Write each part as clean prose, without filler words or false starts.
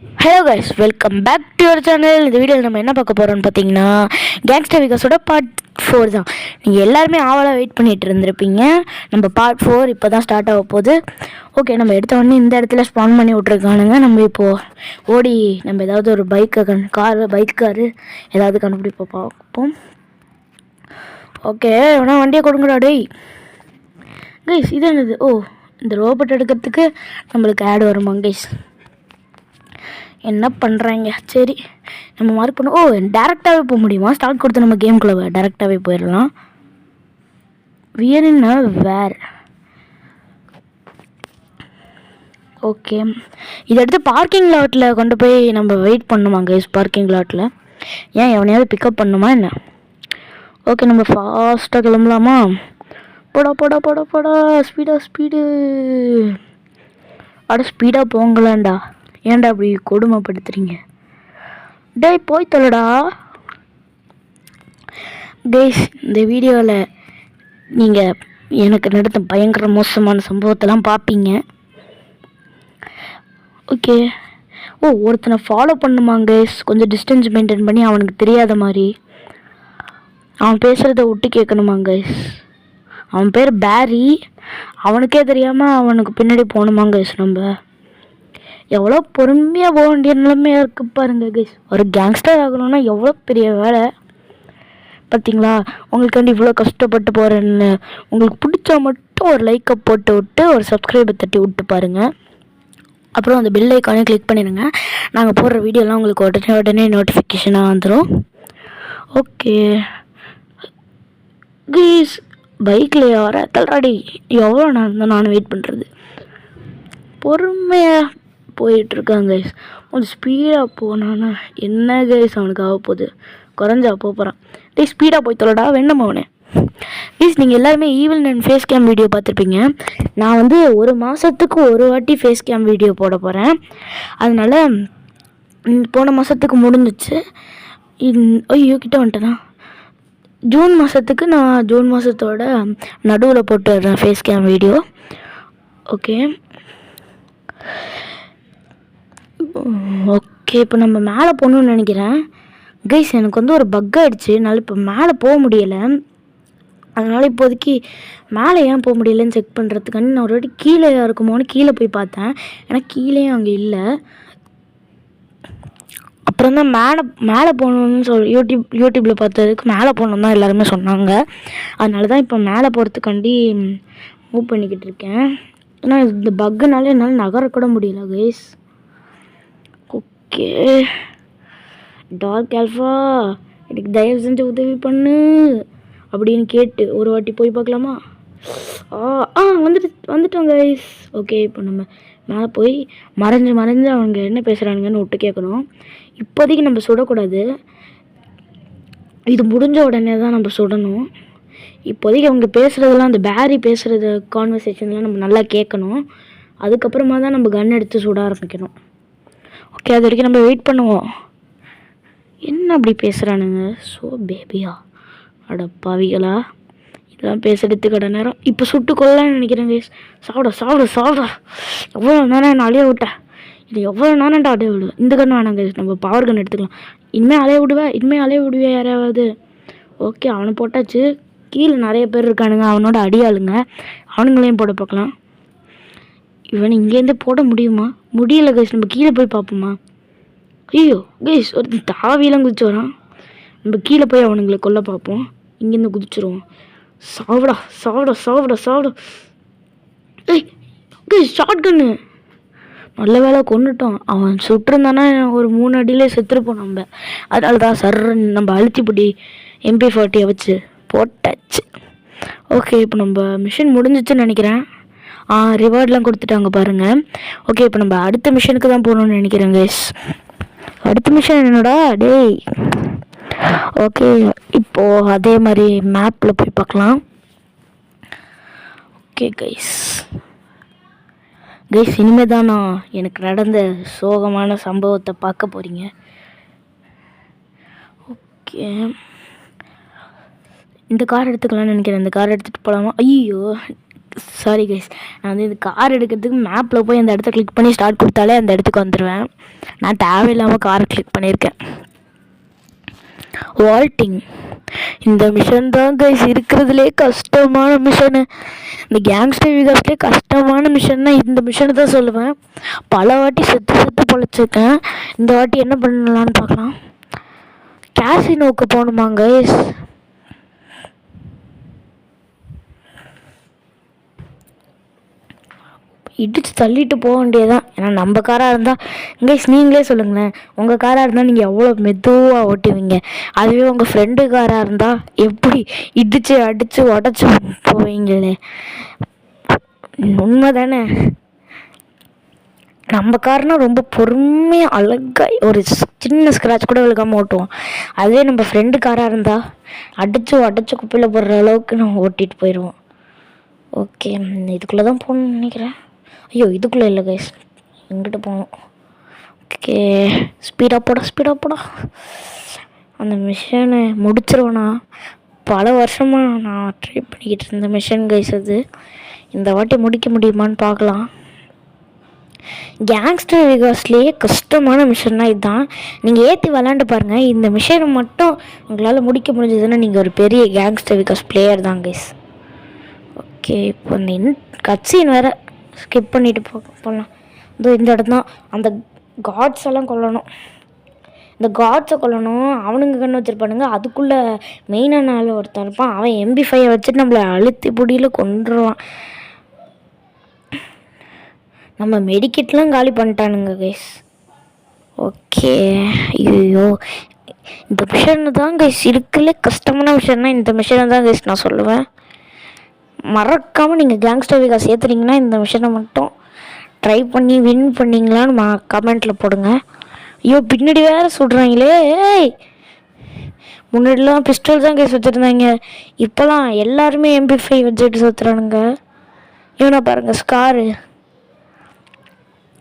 Hello guys, welcome back to your channel. இந்த வீடியோவில் நம்ம என்ன பார்க்க போகிறோம்னு பார்த்தீங்கன்னா, கேங்ஸ்டர் விகாஸோட பார்ட் 4 தான். நீங்கள் எல்லாருமே ஆவலாக வெயிட் பண்ணிகிட்டு இருந்திருப்பீங்க. நம்ம பார்ட் 4 இப்போ தான் ஸ்டார்ட் ஆக போகுது. ஓகே, நம்ம எடுத்த உடனே இந்த இடத்துல ஸ்பான் பண்ணி விட்ருக்கானுங்க. நம்ம இப்போது ஓடி நம்ம ஏதாவது ஒரு பைக் காரு ஏதாவது கண்டுபிடிப்ப பார்ப்போம். ஓகே, வேணா வண்டியை கொடுங்கடா டேய். கைஸ், இது என்னது? ஓ, இந்த ரோபோட் எடுக்கிறதுக்கு நம்மளுக்கு ஆட் வருமா கைஸ்? என்ன பண்ணுறாங்க? சரி, நம்ம மார்க் பண்ணோம். ஓ, டேரெக்டாகவே போக முடியுமா? ஸ்டார்ட் கொடுத்து நம்ம கேம்குள்ளே டேரெக்டாகவே போயிடலாம். வியர்னா வேர். ஓகே, இதை எடுத்து பார்க்கிங் லாட்டில் கொண்டு போய் நம்ம வெயிட் பண்ணுமா கைஸ்? பார்க்கிங் லாட்டில் ஏன் எவனையாவது பிக்கப் பண்ணுமா என்ன? ஓகே, நம்ம ஃபாஸ்ட்டாக கிளம்பலாமா? போடா போடா போடா போடா, ஸ்பீடு அட ஸ்பீடாக போங்களாண்டா. ஏன்டா அப்படி கொடுமைப்படுத்துறீங்க? டேய் போய் தொலைடா. டேய், இந்த வீடியோவில் நீங்கள் எனக்கு நடத்த பயங்கர மோசமான சம்பவத்தெல்லாம் பார்ப்பீங்க. ஓகே. ஓ, ஒருத்தனை ஃபாலோ பண்ணுமாங்க. கொஞ்சம் டிஸ்டன்ஸ் மெயின்டைன் பண்ணி அவனுக்கு தெரியாத மாதிரி அவன் பேசுகிறத விட்டு கேட்கணுமாங்க. அவன் பேர் பேரி. அவனுக்கே தெரியாமல் அவனுக்கு பின்னாடி போகணுமாங்க. நம்ம எவ்வளோ பொறுமையாக போக வேண்டிய நிலைமையாக இருக்குது பாருங்க கைஸ். ஒரு கேங்ஸ்டர் ஆகணும்னா எவ்வளோ பெரிய வேலை பார்த்தீங்களா? உங்களுக்காண்டி இவ்வளோ கஷ்டப்பட்டு போகிறேன்னு உங்களுக்கு பிடிச்சா மட்டும் ஒரு லைக்கை போட்டு விட்டு ஒரு சப்ஸ்கிரைபை தட்டி விட்டு பாருங்கள். அப்புறம் அந்த பெல் ஐக்கானே கிளிக் பண்ணிடுங்க. நாங்கள் போடுற வீடியோலாம் உங்களுக்கு உடனே நோட்டிஃபிகேஷனாக வந்துடும். ஓகே கைஸ், பைக்கில் யார தள்ளாடி எவ்வளோ நான் வெயிட் பண்ணுறது? பொறுமையாக போயிட்டுருக்காங்க கைஸ். கொஞ்சம் ஸ்பீடாக போனான்னா என்ன கைஸ் அவனுக்கு ஆக போகுது? குறைஞ்சா போகிறான். டேய் ஸ்பீடாக போய் தொலைடா வேண்டாம் அவனே. ப்ளீஸ், நீங்கள் எல்லாருமே evil and face cam video பார்த்துருப்பீங்க. நான் ஒரு மாதத்துக்கு ஒரு வாட்டி ஃபேஸ் கேம் வீடியோ போட போகிறேன். அதனால் போன மாதத்துக்கு முடிஞ்சிச்சு. ஐயோ கிட்ட வந்துட்டேனா? ஜூன் மாதத்துக்கு நான் ஜூன் மாதத்தோட நடுவில் போட்டு வர்றேன் face cam video. Okay okay, இப்போ நம்ம மேலே போகணுன்னு நினைக்கிறேன் கைஸ். எனக்கு ஒரு பக் ஆகிடுச்சு. என்னால் இப்போ மேலே போக முடியலை. அதனால் இப்போதைக்கு மேலே ஏன் போக முடியலன்னு செக் பண்ணுறதுக்காண்டி நான் ஒரு வாட்டி கீழே இருக்குமோன்னு கீழே போய் பார்த்தேன். ஏன்னா கீழேயும் அங்கே இல்லை. அப்புறம் தான் மேலே போகணுன்னு யூடியூப்பில் பார்த்ததுக்கு மேலே போகணுன்னு தான் எல்லாருமே சொன்னாங்க. அதனால தான் இப்போ மேலே போகிறதுக்காண்டி மூவ் பண்ணிக்கிட்டு இருக்கேன். ஏன்னா இந்த பக்குனால என்னால் நகரக்கூட முடியல கைஸ். ஓகே டார்க் ஆல்ஃபா, எனக்கு தயவு செஞ்சு உதவி பண்ணு அப்படின்னு கேட்டு ஒரு வாட்டி போய் பார்க்கலாமா? வந்துட்டோம் கைஸ். ஓகே, இப்போ நம்ம மேலே போய் மறைஞ்சு அவங்க என்ன பேசுகிறானுங்கன்னு விட்டு கேட்கணும். இப்போதைக்கு நம்ம சுடக்கூடாது. இது முடிஞ்ச உடனே தான் நம்ம சுடணும். இப்போதைக்கு அவங்க பேசுகிறதெல்லாம், அந்த பேரி பேசுகிறது கான்வர்சேஷன்லாம் நம்ம நல்லா கேட்கணும். அதுக்கப்புறமா தான் நம்ம கன் எடுத்து சுட ஆரம்பிக்கணும். ஓகே, அது வரைக்கும் நம்ம வெயிட் பண்ணுவோம். என்ன அப்படி பேசுகிறானுங்க? ஸோ பேபியா, அட பாவிகளா, இதெல்லாம் பேசுகிறதுக்கு கடை நேரம். இப்போ சுட்டு கொள்ளலான்னு நினைக்கிறேன் கைஸ். சாப்பிட எவ்வளோ நேரம் நான் அலைய விட்டேன். இது எவ்வளோ நேரம்டா அலைய விடுவேன். இந்த கன்று வேணாம் கைஸ், நம்ம பவர் கன் எடுத்துக்கலாம். இனிமேல் அலைய விடுவேன் யாராவது. ஓகே, அவனை போட்டாச்சு. கீழே நிறைய பேர் இருக்கானுங்க, அவனோட அடியாளுங்க. அவனுங்களையும் போட பார்க்கலாம். இவன் இங்கேருந்து போட முடியுமா? முடியலை கைஸ். நம்ம கீழே போய் பார்ப்போமா? ஐயோ கைஸ், ஒருத்தன் தாவியெல்லாம் குதிச்சு வரான். நம்ம கீழே போய் அவனுங்களை கொல்ல பார்ப்போம். இங்கேருந்து குதிச்சிருவோம். சாப்பிட. ஏய் கைஸ், ஷார்ட் கன்னு நல்ல வேலை கொண்டுட்டோம். அவன் சுட்டிருந்தானா ஒரு 3 அடியிலே செத்துருப்போம் நம்ம. அதனால தான் நம்ம அழுத்திப்படி MP40 வச்சு போட்டாச்சு. ஓகே, இப்போ நம்ம மிஷின் முடிஞ்சிச்சுன்னு நினைக்கிறேன். ரிவார்ட்லாம் கொடுத்துட்டாங்க பாருங்கள். ஓகே, இப்போ நம்ம அடுத்த மிஷனுக்கு தான் போகணுன்னு நினைக்கிறேன் கைஸ். அடுத்த மிஷன் என்னடா டேய்? ஓகே, இப்போது அதே மாதிரி மேப்பில் போய் பார்க்கலாம். ஓகே கைஸ், இனிமேல் தான் நான் எனக்கு நடந்த சோகமான சம்பவத்தை பார்க்க போகிறீங்க. ஓகே, இந்த கார் எடுத்துக்கலாம்னு நினைக்கிறேன். இந்த கார் எடுத்துகிட்டு போகலாமா? ஐயோ சாரி கைஸ், நான் வந்து இந்த கார் எடுக்கிறதுக்கு மேப்பில் போய் அந்த இடத்த கிளிக் பண்ணி ஸ்டார்ட் கொடுத்தாலே அந்த இடத்துக்கு வந்துடுவேன். நான் தேவையில்லாமல் காரை கிளிக் பண்ணியிருக்கேன். வால்ட்டிங் இந்த மிஷன் தான் கைஸ் இருக்கிறதுலே கஷ்டமான மிஷனு. இந்த கேங்ஸ்டர் விகாஸ்லேயே கஷ்டமான மிஷன்னா இந்த மிஷனை தான் சொல்லுவேன். பல வாட்டி செத்து பொழைச்சிருக்கேன். இந்த வாட்டி என்ன பண்ணலான்னு பார்க்கலாம். கேசினோக்கு போகணுமா கைஸ்? இடிச்சு தள்ளிட்டு போக வேண்டியதான். ஏன்னா நம்ம காராக இருந்தால் கைஸ் நீங்களே சொல்லுங்களேன், உங்கள் காராக இருந்தால் நீங்கள் எவ்வளோ மெதுவாக ஓட்டுவீங்க. அதுவே உங்கள் ஃப்ரெண்டு காராக இருந்தால் எப்படி இடித்து அடித்து உடச்சி போவீங்களே. உண்மை தானே? நம்ம கார்னால் ரொம்ப பொறுமையாக அழகாக ஒரு சின்ன ஸ்க்ராட்ச் கூட விழுக்காமல் ஓட்டுவோம். அதுவே நம்ம ஃப்ரெண்டு காராக இருந்தால் அடித்து உடச்சி குப்பையில் போடுற அளவுக்கு நம்ம ஓட்டிகிட்டு போயிடுவோம். ஓகே, இதுக்குள்ளே தான் போகணும்னு நினைக்கிறேன். ஐயோ இதுக்குள்ளே இல்லை கைஸ், எங்கிட்ட போகணும். ஓகே, ஸ்பீடாக போடா. அந்த மிஷனை முடிச்சிருவேண்ணா. பல வருஷமாக நான் ட்ரை பண்ணிக்கிட்டு இருந்த மிஷன் கைஸ் அது. இந்த வாட்டி முடிக்க முடியுமான்னு பார்க்கலாம். கேங்ஸ்டர் விகாஸ்லேயே கஷ்டமான மிஷன்னா இதுதான். நீங்கள் ஏற்றி விளாண்டு பாருங்கள். இந்த மிஷனை மட்டும் உங்களால் முடிக்க முடிஞ்சதுன்னா நீங்கள் ஒரு பெரிய கேங்ஸ்டர் விகாஸ் பிளேயர் தான் கைஸ். ஓகே, இப்போ இந்த கட்சீன் வேறு ஸ்கிப் பண்ணிவிட்டு போகலாம். இந்த இடம் தான் அந்த காட்ஸ் எல்லாம் கொல்லணும். இந்த காட்ஸை கொல்லணும். அவனுங்க கண்ணு வச்சுருப்பானுங்க. அதுக்குள்ளே மெயினான ஆள் ஒருத்தன் இருப்பான். அவன் MP5 வச்சுட்டு நம்மளை அழுத்தி புடியில் கொண்டுருவான். நம்ம மெடிக்கெட்லாம் காலி பண்ணிட்டானுங்க கைஸ். ஓகே, ஐயோ இந்த மிஷன் தான் கைஸ் இருக்குல்ல கஷ்டமான மிஷன்னா இந்த மிஷனை தான் கைஸ் நான் சொல்லுவேன். மறக்காமல் நீங்கள் கேங்ஸ்டர் விகாஸ் ஏற்றுறீங்கன்னா இந்த மிஷனை மட்டும் ட்ரை பண்ணி வின் பண்ணிங்களான்னு கமெண்ட்டில் போடுங்க. ஐயோ பின்னாடி வேறு சுடுறாங்களே. முன்னாடிலாம் பிஸ்டல் தான் கேஸ் வச்சுருந்தாங்க. இப்போலாம் எல்லாருமே MP5 வச்சுட்டு சுற்றுறானுங்க. இவனை பாருங்கள், ஸ்காரு.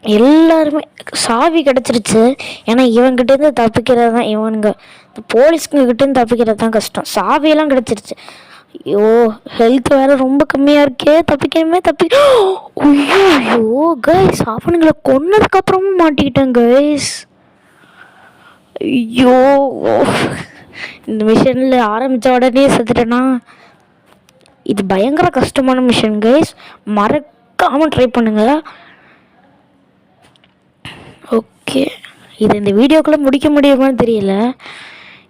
எல்லாருமே சாவி கிடச்சிருச்சு. ஏன்னா இவன்கிட்டேருந்து தப்பிக்கிறது தான் இவனுங்க. போலீஸ்கிட்டேருந்து தப்பிக்கிறது தான் கஷ்டம். சாவியெல்லாம் கிடச்சிருச்சு. ஐயோ ஹெல்த் வேறு ரொம்ப கம்மியாக இருக்கே. தப்பிக்கணுமே ஐயோ கைஸ், அவனுங்களை கொன்னதுக்கப்புறமும் மாட்டிக்கிட்டேன் கைஸ். ஐயோ இந்த மிஷனில் ஆரம்பித்த உடனே செத்துட்டேன்னா இது பயங்கர கஷ்டமான மிஷன் கைஸ். மறக்காமல் ட்ரை பண்ணுங்கள். ஓகே, இது இந்த வீடியோக்குள்ளே முடிக்க முடியுமான்னு தெரியல.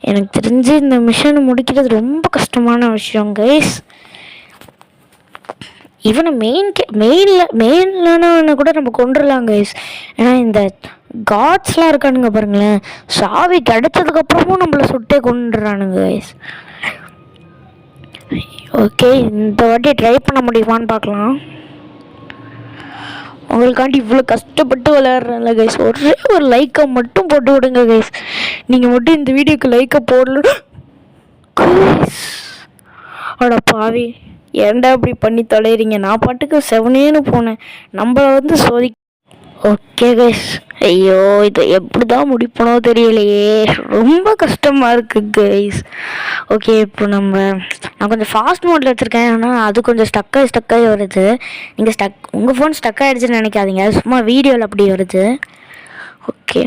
எனக்கு தெரிஞ்சு இந்த மிஷனை முடிக்கிறது ரொம்ப கஷ்டமான விஷயம் கைஸ். இவனை மெயின்லானவனை கூட நம்ம கொண்டுடலாம் கைஸ். ஏன்னா இந்த காட்ஸ்லாம் இருக்கானுங்க பாருங்களேன், சாவி கிடைச்சதுக்கப்புறமும் நம்மளை சுட்டே கொண்டுறானுங்க கைஸ். ஓகே, இந்த வாட்டி ட்ரை பண்ண முடியுமான்னு பார்க்கலாம். உங்களுக்காண்டி இவ்வளோ கஷ்டப்பட்டு விளையாடுறேன்ல கைஸ், ஒரே ஒரு லைக்கை மட்டும் போட்டு விடுங்க கைஸ். நீங்கள் மட்டும் இந்த வீடியோக்கு லைக்கை போடல கைஸ். அட பாவி, ஏன்டா இப்படி பண்ணி தொலைகிறீங்க? நான் பாட்டுக்கு செவனேன்னு போனேன். நம்மளை வந்து ஓகே கைஸ், ஐயோ இதை எப்படி தான் முடிப்பனோ தெரியலையே. ரொம்ப கஷ்டமாக இருக்குது கைஸ். ஓகே, இப்போ நான் கொஞ்சம் ஃபாஸ்ட் மோடில் வச்சுருக்கேன். ஆனால் அது கொஞ்சம் ஸ்டக்காகி வருது. நீங்கள் உங்கள் ஃபோன் ஸ்டக் ஆகிடுச்சுன்னு நினைக்காதீங்க, சும்மா வீடியோவில் அப்படி வருது. ஓகே,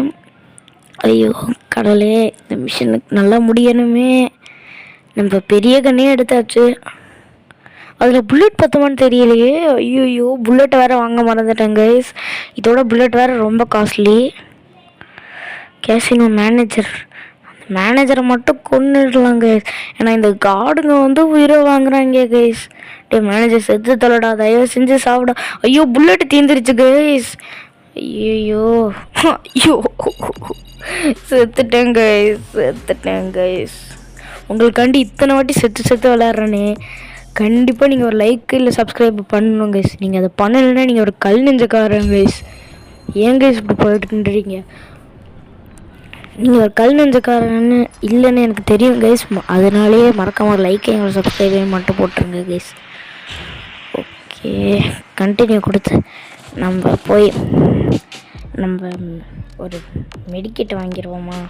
ஐயோ கடவுளே, இந்த மிஷனுக்கு நல்லா முடியணுமே. நம்ம பெரிய கண்ணே எடுத்தாச்சு. அதில் புல்லட் பத்துமான்னு தெரியலையே. ஐயோ புல்லட் வேறு வாங்க மறந்துட்டேன் கைஸ். இதோட புல்லட் வேறு ரொம்ப காஸ்ட்லி. கேசினோ மேனேஜரை மட்டும் கொண்டுடலாம் கைஸ். ஏன்னா இந்த கார்டுங்க வந்து உயிரை வாங்குறாங்க கைஸ். மேனேஜர் செத்து தொலைடா, தயவு செஞ்சு சாப்பிடா. ஐயோ புல்லட் தீந்துருச்சு கைஸ். ஐயோ செத்துட்டேன் கைஸ். உங்களுக்காண்டி இத்தனை வாட்டி செத்து விளையாடுறேனே. கண்டிப்பாக நீங்கள் ஒரு லைக் இல்லை சப்ஸ்கிரைப் பண்ணணும் கைஸ். நீங்கள் அதை பண்ணலைன்னா நீங்கள் ஒரு கல் நெஞ்சக்காரங்க கைஸ். ஏன் கைஸ் இப்படி போயிட்டுன்றீங்க? நீங்கள் ஒரு கல் நெஞ்சக்காரன்னு இல்லைன்னு எனக்கு தெரியும் கைஸ். அதனாலேயே மறக்காமல் ஒரு லைக்கை ஒரு சப்ஸ்கிரைபையும் மட்டும் போட்டுருங்க கைஸ். ஓகே, கண்டினியூ கொடுத்து நம்ம போய் ஒரு மெடிக்கெட் வாங்கிடுவோமா?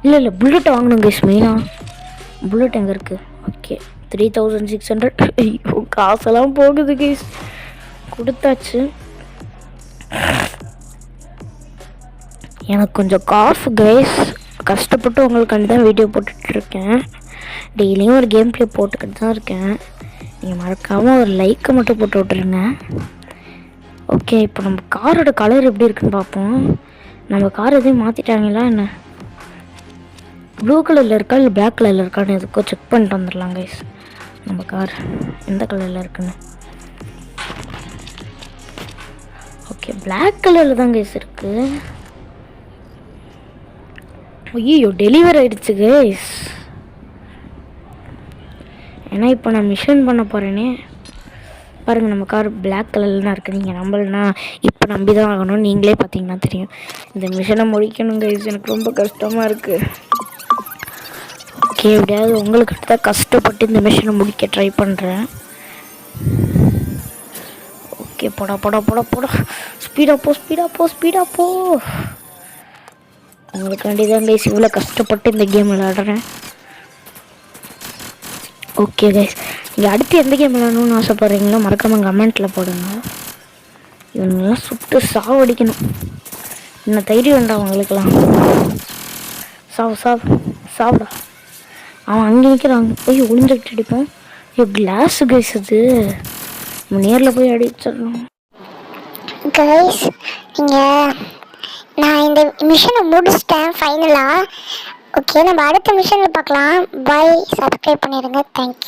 இல்லை புல்லட்டை வாங்கணும் கைஸ். மெயினாக புல்லட் எங்கே இருக்குது? ஓகே, 3600. ஐயோ காசெல்லாம் போகுது கைஸ். கொடுத்தாச்சு. எனக்கு கொஞ்சம் காஃப் கைஸ். கஷ்டப்பட்டு உங்களுக்காண்டி தான் வீடியோ போட்டுட்ருக்கேன். டெய்லியும் ஒரு கேம் ப்ளே போட்டுக்கிட்டு தான் இருக்கேன். நீங்கள் மறக்காமல் ஒரு லைக்கை மட்டும் போட்டு விட்ருங்க. ஓகே, இப்போ நம்ம காரோட கலர் எப்படி இருக்குன்னு பார்ப்போம். நம்ம கார் எதையும் மாற்றிட்டாங்களா என்ன? ப்ளூ கலரில் இருக்கா இல்லை பிளாக் கலரில் இருக்கான்னு எதுக்கோ செக் பண்ணிட்டு வந்துடலாம் கைஸ். நம்ம கார் எந்த கலரில் இருக்குன்னு. ஓகே, பிளாக் கலரில் தான் கைஸ் இருக்குது. ஐயோ டெலிவரி ஆகிடுச்சு கைஸ். ஏன்னா இப்போ நான் மிஷன் பண்ண போகிறேனே. பாருங்கள், நம்ம கார் பிளாக் கலரில் தான் இருக்குது. நீங்கள் நம்பலைன்னா இப்போ நம்பி தான் ஆகணும். நீங்களே பார்த்தீங்கன்னா தெரியும். இந்த மிஷனை முடிக்கணும் கைஸ். எனக்கு ரொம்ப கஷ்டமாக இருக்குது. ஓகே, எப்படியாவது உங்களுக்கு தான் கஷ்டப்பட்டு இந்த மிஷனை முடிக்க ட்ரை பண்ணுறேன். ஓகே, போடா போடா போடா போடா. ஸ்பீடாக போ. உங்களுக்காண்டி தான் கைஸ் இவ்வளோ கஷ்டப்பட்டு இந்த கேம் விளையாடுறேன். ஓகே கைஸ், நீங்கள் அடுத்து எந்த கேம் விளையாடணும்னு ஆசைப்பட்றீங்களோ மறக்காமல் கமெண்ட்டில் போடுங்க. இவங்கெல்லாம் சுட்டு சாவடிக்கணும். இன்னும் தைரியம் வேண்டாம் அவங்களுக்கெல்லாம். சாவுடா. அவன் அங்கே நிற்கிறாங்க. போய் ஒளிஞ்சிக்கிட்டு அடிப்போம். ஐயோ கிளாஸு கைஸ், அது நம்ம நேரில் போய் அடிச்சிடணும் கைஸ். நான் இந்த மிஷனை முடிச்சிட்டேன் ஃபைனலாக. ஓகே, நம்ம அடுத்த மிஷனில் பார்க்கலாம். பை, சப்ஸ்கிரைப் பண்ணிடுங்க. தேங்க்யூ.